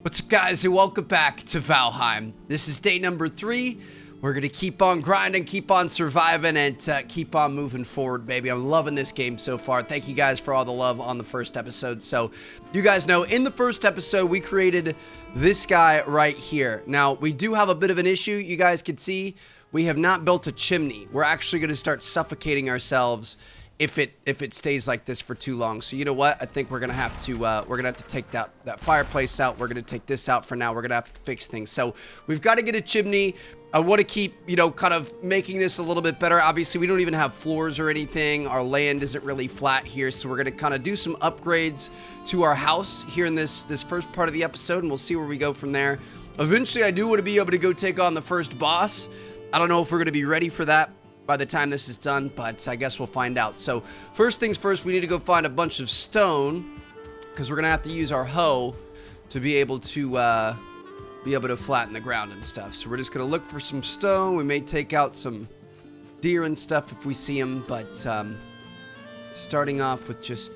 What's up, guys, and welcome back to Valheim. This is day number 3. We're gonna keep on grinding, keep on surviving, and keep on moving forward, baby. I'm loving this game so far. Thank you guys for all the love on the first episode. So you guys know, in the first episode, we created this guy right here. Now, we do have a bit of an issue. You guys can see we have not built a chimney. We're actually gonna start suffocating ourselves if it stays like this for too long. So you know what? I think we're gonna have to take that fireplace out. We're gonna take this out for now. We're gonna have to fix things. So we've got to get a chimney. I want to keep, you know, kind of making this a little bit better. Obviously, we don't even have floors or anything. Our land isn't really flat here, so we're gonna kind of do some upgrades to our house here in this first part of the episode, and we'll see where we go from there. Eventually, I do want to be able to go take on the first boss. I don't know if we're gonna be ready for that by the time this is done, but I guess we'll find out. So first things first, we need to go find a bunch of stone, because we're gonna have to use our hoe to be able to flatten the ground and stuff. So we're just gonna look for some stone. We may take out some deer and stuff if we see them, but starting off with just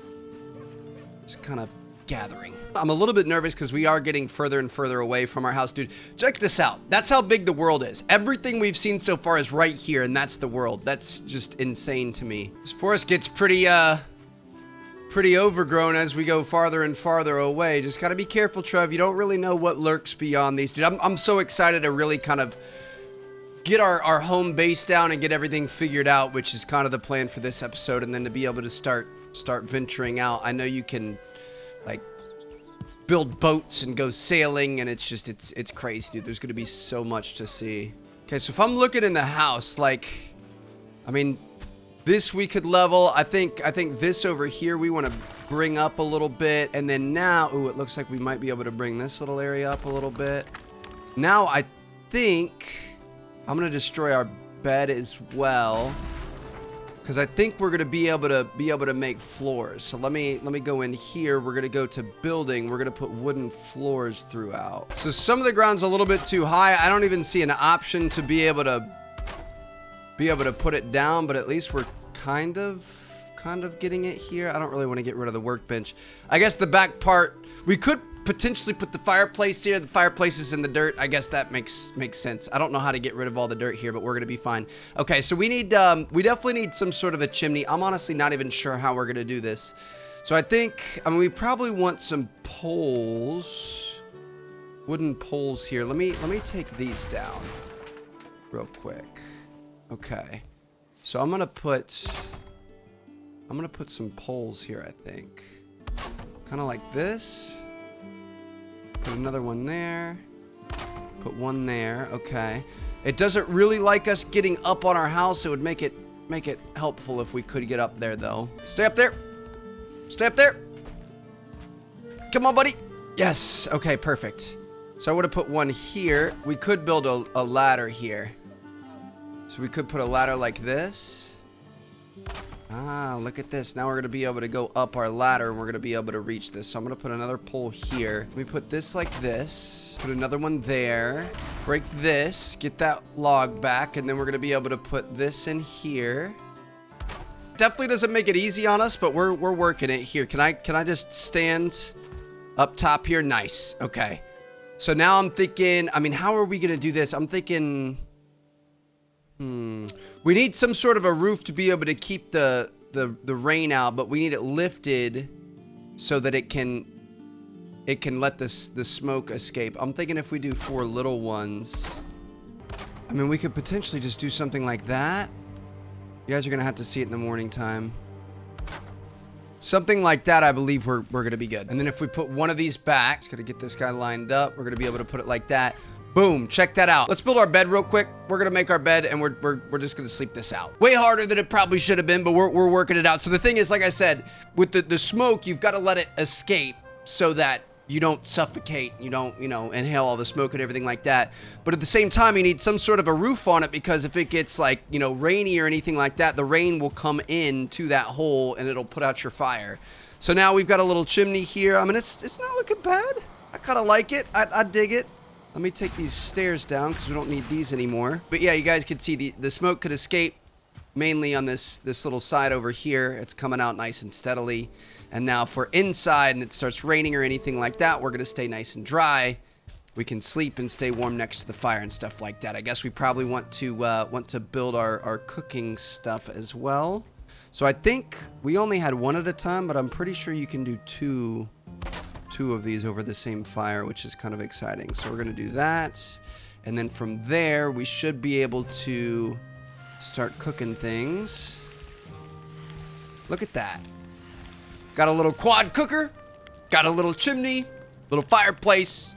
kind of gathering. I'm a little bit nervous because we are getting further and further away from our house. Dude, check this out. That's how big the world is. Everything we've seen so far is right here, and that's the world. That's just insane to me. This forest gets pretty overgrown as we go farther and farther away. Just gotta be careful, Trev. You don't really know what lurks beyond these. Dude, I'm so excited to really kind of get our home base down and get everything figured out, which is kind of the plan for this episode, and then to be able to start venturing out. I know you can, like, build boats and go sailing, and it's just it's crazy, dude. There's gonna be so much to see. Okay, so if I'm looking in the house, like, I mean, this we could level. I think this over here we want to bring up a little bit, and then now, ooh, it looks like we might be able to bring this little area up a little bit. Now I think I'm gonna destroy our bed as well, because I think we're gonna be able to make floors. So let me go in here. We're gonna go to building. We're gonna put wooden floors throughout. So some of the ground's a little bit too high. I don't even see an option to be able to put it down, but at least we're kind of getting it here. I don't really want to get rid of the workbench. I guess the back part, we could potentially put the fireplace here. The fireplace is in the dirt. I guess that makes sense. I don't know how to get rid of all the dirt here, but we're gonna be fine. Okay, so we definitely need some sort of a chimney. I'm honestly not even sure how we're gonna do this. So I mean, we probably want some poles, wooden poles here. Let me take these down real quick. Okay, so I'm gonna put some poles here, I think, kind of like this. Put another one there. Put one there. Okay. It doesn't really like us getting up on our house. It would make it helpful if we could get up there, though. Stay up there. Stay up there. Come on, buddy. Yes. Okay, perfect. So I would have put one here. We could build a ladder here. So we could put a ladder like this. Ah, look at this. Now we're going to be able to go up our ladder, and we're going to be able to reach this. So I'm going to put another pole here. Let me put this like this. Put another one there. Break this. Get that log back, and then we're going to be able to put this in here. Definitely doesn't make it easy on us, but we're working it here. Can I just stand up top here? Nice. Okay. So now I'm thinking, I mean, how are we going to do this? I'm thinking, we need some sort of a roof to be able to keep the rain out, but we need it lifted so that it can let the smoke escape. I'm thinking if we do 4 little ones, I mean, we could potentially just do something like that. You guys are gonna have to see it in the morning time. Something like that, I believe we're gonna be good. And then if we put one of these back, just gotta get this guy lined up. We're gonna be able to put it like that. Boom, check that out. Let's build our bed real quick. We're gonna make our bed, and we're just gonna sleep this out. Way harder than it probably should have been, but we're working it out. So the thing is, like I said, with the smoke, you've got to let it escape so that you don't suffocate, you don't, you know, inhale all the smoke and everything like that. But at the same time, you need some sort of a roof on it, because if it gets, like, you know, rainy or anything like that, the rain will come in to that hole and it'll put out your fire. So now we've got a little chimney here. I mean, it's not looking bad. I kind of like it. I dig it. Let me take these stairs down because we don't need these anymore. But yeah, you guys can see the smoke could escape mainly on this little side over here. It's coming out nice and steadily. And now if we're inside and it starts raining or anything like that, we're going to stay nice and dry. We can sleep and stay warm next to the fire and stuff like that. I guess we probably want to build our cooking stuff as well. So I think we only had one at a time, but I'm pretty sure you can do two of these over the same fire, which is kind of exciting. So we're going to do that. And then from there, we should be able to start cooking things. Look at that. Got a little quad cooker, got a little chimney, little fireplace.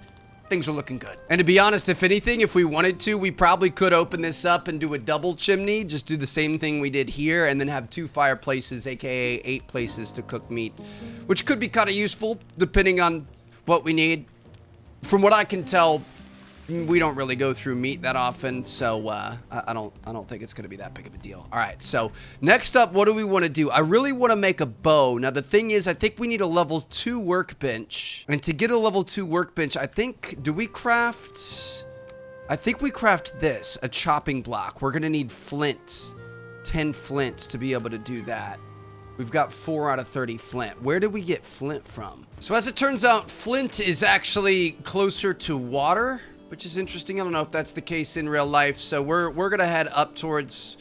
Things are looking good. And to be honest, if anything, if we wanted to, we probably could open this up and do a double chimney. Just do the same thing we did here and then have 2 fireplaces, aka 8 places to cook meat, which could be kind of useful depending on what we need. From what I can tell, we don't really go through meat that often, so I don't think it's going to be that big of a deal. All right, so next up, what do we want to do? I really want to make a bow. Now, the thing is, I think we need a level 2 workbench. And to get a level 2 workbench, I think, do we craft... I think we craft this, a chopping block. We're going to need flint, 10 flint to be able to do that. We've got 4 out of 30 flint. Where did we get flint from? So as it turns out, flint is actually closer to water, which is interesting. I don't know if that's the case in real life. So we're going to head up towards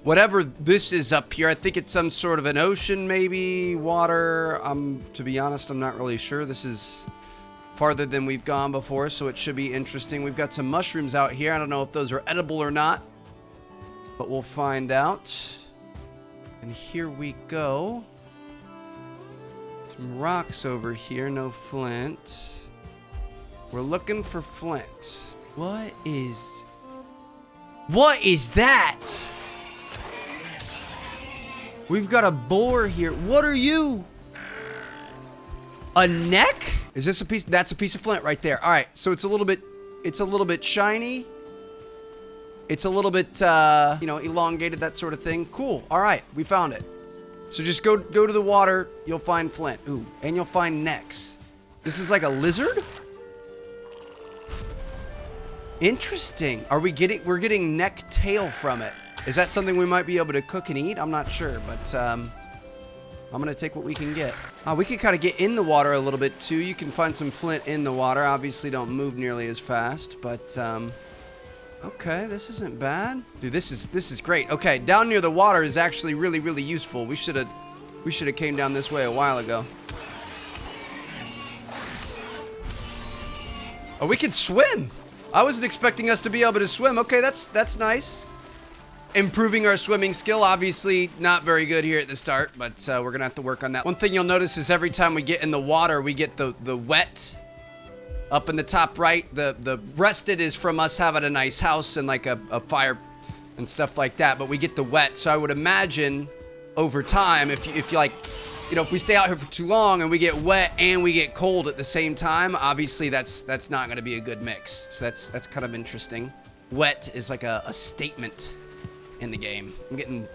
whatever this is up here. I think it's some sort of an ocean, maybe water. To be honest, I'm not really sure. This is farther than we've gone before, so it should be interesting. We've got some mushrooms out here. I don't know if those are edible or not, but we'll find out. And here we go. Some rocks over here, no flint. We're looking for flint. What is that? We've got a boar here. What are you? A neck? Is this a piece? That's a piece of flint right there. All right, so it's a little bit shiny. It's a little bit, elongated, that sort of thing. Cool. All right, we found it. So just go to the water. You'll find flint. Ooh, and you'll find necks. This is like a lizard? Interesting. We're getting neck tail from it. Is that something we might be able to cook and eat? I'm not sure, but I'm gonna take what we can get. We can kind of get in the water a little bit too. You can find some flint in the water. Obviously don't move nearly as fast, but okay, this isn't bad. Dude, this is great. Okay, down near the water is actually really, really useful. We should have came down this way a while ago. Oh, we can swim. I wasn't expecting us to be able to swim. Okay, that's nice. Improving our swimming skill. Obviously not very good here at the start, but we're gonna have to work on that. One thing you'll notice is every time we get in the water, we get the wet up in the top right. The rested is from us having a nice house and like a fire and stuff like that, but we get the wet. So I would imagine over time, if you like, if we stay out here for too long and we get wet and we get cold at the same time, obviously that's not going to be a good mix. So that's kind of interesting. Wet is like a statement in the game. I'm getting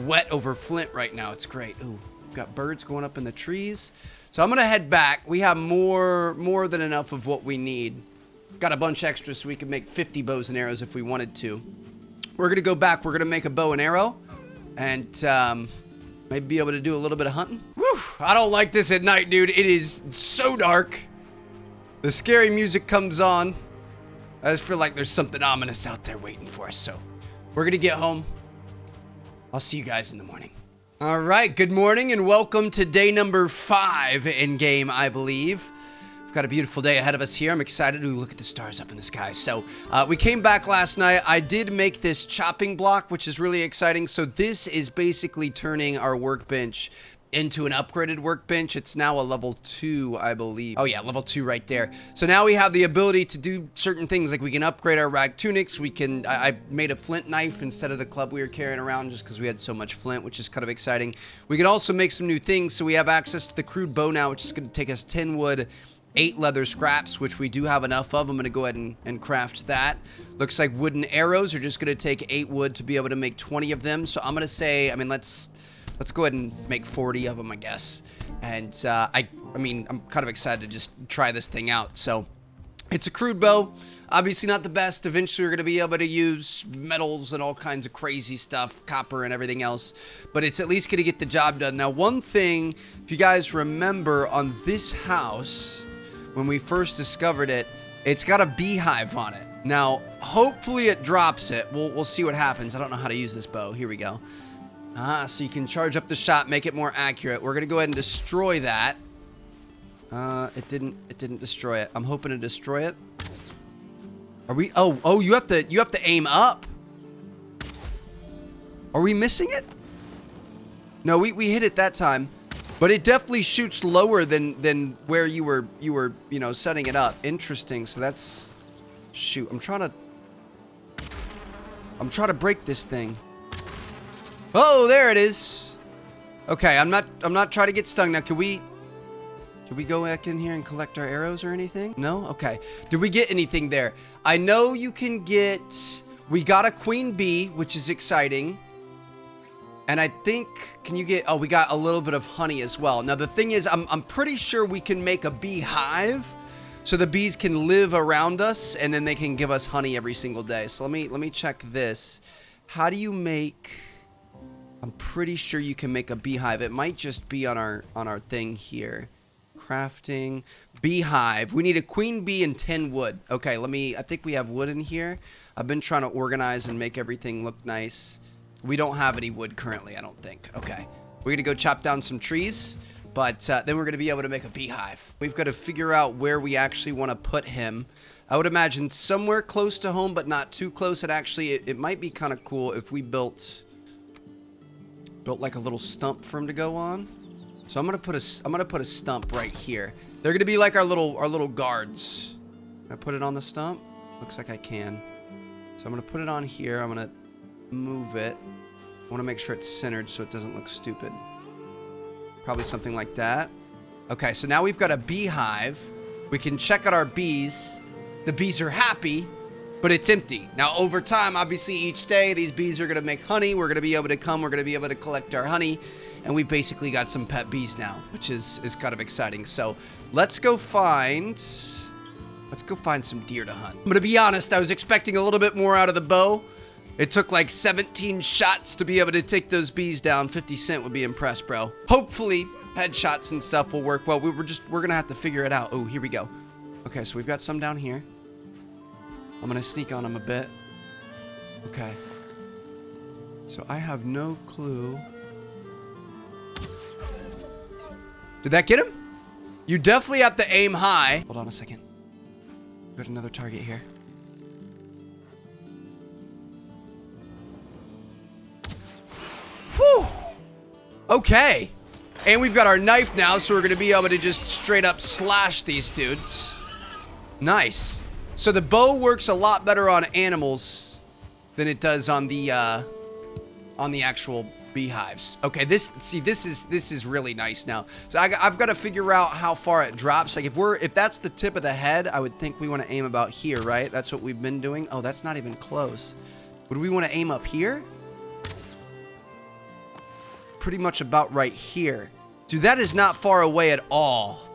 wet over flint right now. It's great. Ooh, we've got birds going up in the trees. So I'm going to head back. We have more than enough of what we need. Got a bunch extra so we can make 50 bows and arrows if we wanted to. We're going to go back. We're going to make a bow and arrow and maybe be able to do a little bit of hunting. Whew, I don't like this at night, dude. It is so dark. The scary music comes on. I just feel like there's something ominous out there waiting for us. So we're going to get home. I'll see you guys in the morning. All right, good morning and welcome to day number 5 in game, I believe. We've got a beautiful day ahead of us here. I'm excited to look at the stars up in the sky. So we came back last night. I did make this chopping block, which is really exciting. So this is basically turning our workbench into an upgraded workbench. It's now a level 2, I believe. Oh yeah, level 2 right there. So now we have the ability to do certain things, like we can upgrade our rag tunics. We can, I made a flint knife instead of the club we were carrying around just because we had so much flint, which is kind of exciting. We can also make some new things. So we have access to the crude bow now, which is going to take us 10 wood, 8 leather scraps, which we do have enough of. I'm going to go ahead and craft that. Looks like wooden arrows are just going to take 8 wood to be able to make 20 of them. So I'm going to say, let's go ahead and make 40 of them, I guess. And I'm kind of excited to just try this thing out. So It's a crude bow. Obviously not the best. Eventually we're going to be able to use metals and all kinds of crazy stuff, copper and everything else. But it's at least going to get the job done. Now, one thing, if you guys remember on this house, when we first discovered it, it's got a beehive on it. Now, hopefully it drops it. We'll see what happens. I don't know how to use this bow. Here we go. So you can charge up the shot, make it more accurate. We're going to go ahead and destroy that. It didn't destroy it. I'm hoping to destroy it. Are we? Oh, you have to aim up. Are we missing it? No, we hit it that time. But it definitely shoots lower than where you were, you know, setting it up. Interesting. So that's, shoot, I'm trying to break this thing. Oh, there it is. Okay, I'm not trying to get stung now. Can we go back in here and collect our arrows or anything? No? Okay. Did we get anything there? I know you can get, we got a queen bee, which is exciting. And I think, can you get, oh, we got a little bit of honey as well. Now, the thing is, I'm pretty sure we can make a beehive so the bees can live around us and then they can give us honey every single day. So let me check this. How do you make, I'm pretty sure you can make a beehive. It might just be on our thing here. Crafting, beehive. We need a queen bee and 10 wood. Okay, I think we have wood in here. I've been trying to organize and make everything look nice. We don't have any wood currently, I don't think. Okay. We're going to go chop down some trees, but then we're going to be able to make a beehive. We've got to figure out where we actually want to put him. I would imagine somewhere close to home, but not too close. And actually, it might be kind of cool if we built like a little stump for him to go on. So I'm going to put a stump right here. They're going to be like our little guards. Can I put it on the stump? Looks like I can. So I'm going to put it on here. I'm going to move it. I want to make sure it's centered so it doesn't look stupid. Probably something like that. Okay, so now we've got a beehive. We can check out our bees. The bees are happy, but it's empty. Now, over time, obviously, each day, these bees are going to make honey. We're going to be able to come. We're going to be able to collect our honey. And we've basically got some pet bees now, which is kind of exciting. So let's go find some deer to hunt. I'm going to be honest. I was expecting a little bit more out of the bow. It took like 17 shots to be able to take those bees down. 50 Cent would be impressed, bro. Hopefully, headshots and stuff will work well. We're going to have to figure it out. Oh, here we go. Okay, so we've got some down here. I'm going to sneak on them a bit. Okay. So I have no clue. Did that get him? You definitely have to aim high. Hold on a second. Got another target here. Whew. Okay. And we've got our knife now, so we're going to be able to just straight up slash these dudes. Nice. So the bow works a lot better on animals than it does on the actual beehives. Okay, this is really nice now. So I've got to figure out how far it drops. Like if that's the tip of the head, I would think we want to aim about here, right? That's what we've been doing. Oh, that's not even close. Would we want to aim up here? Pretty much about right here. Dude, that is not far away at all.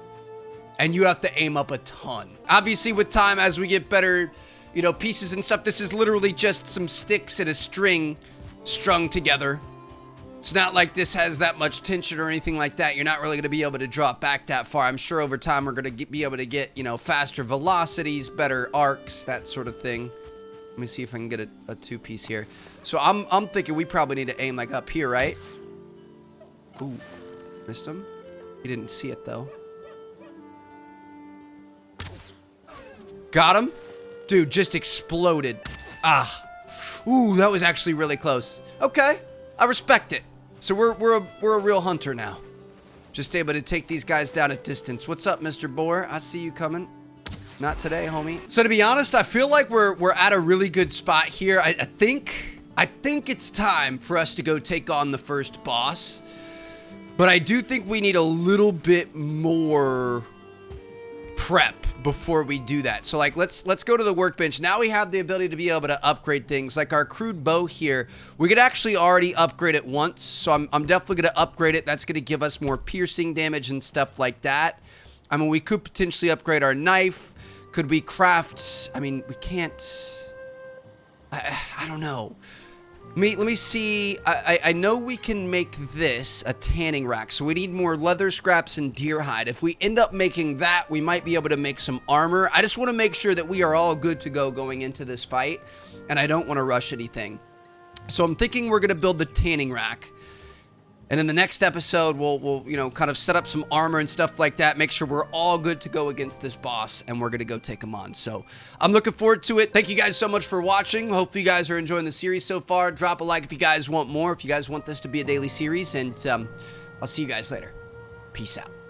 And you have to aim up a ton. Obviously, with time, as we get better, you know, pieces and stuff, this is literally just some sticks and a string strung together. It's not like this has that much tension or anything like that. You're not really going to be able to draw it back that far. I'm sure over time we're going to be able to get, you know, faster velocities, better arcs, that sort of thing. Let me see if I can get a two-piece here. So I'm thinking we probably need to aim like up here, right? Ooh, missed him. He didn't see it though. Got him. Dude, just exploded. Ah. Ooh, that was actually really close. Okay, I respect it. So we're a real hunter now. Just able to take these guys down at distance. What's up, Mr. Boar? I see you coming. Not today, homie. So to be honest, I feel like we're at a really good spot here. I think it's time for us to go take on the first boss. But I do think we need a little bit more prep before we do that. So like let's go to the workbench. Now we have the ability to be able to upgrade things. Like our crude bow here, we could actually already upgrade it once. So I'm definitely going to upgrade it. That's going to give us more piercing damage and stuff like that. I mean, we could potentially upgrade our knife. Could we craft... I mean, we can't... I don't know. Let me see. I know we can make this a tanning rack, so we need more leather scraps and deer hide. If we end up making that, we might be able to make some armor. I just want to make sure that we are all good to go going into this fight, and I don't want to rush anything. So I'm thinking we're going to build the tanning rack. And in the next episode, we'll you know, kind of set up some armor and stuff like that, make sure we're all good to go against this boss, and we're going to go take him on. So I'm looking forward to it. Thank you guys so much for watching. Hope you guys are enjoying the series so far. Drop a like if you guys want more, if you guys want this to be a daily series, and I'll see you guys later. Peace out.